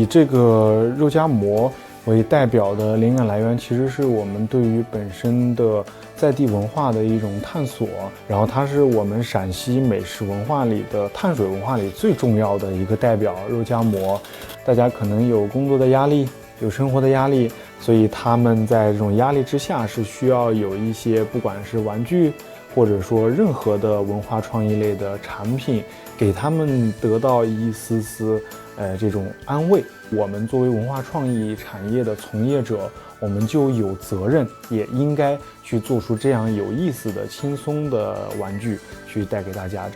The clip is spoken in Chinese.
以这个肉夹馍为代表的灵感来源，其实是我们对于本身的在地文化的一种探索。然后它是我们陕西美食文化里的碳水文化里最重要的一个代表。肉夹馍，大家可能有工作的压力，有生活的压力，所以他们在这种压力之下是需要有一些不管是玩具，或者说任何的文化创意类的产品，给他们得到一丝丝这种安慰。我们作为文化创意产业的从业者，我们就有责任，也应该去做出这样有意思的、轻松的玩具，去带给大家。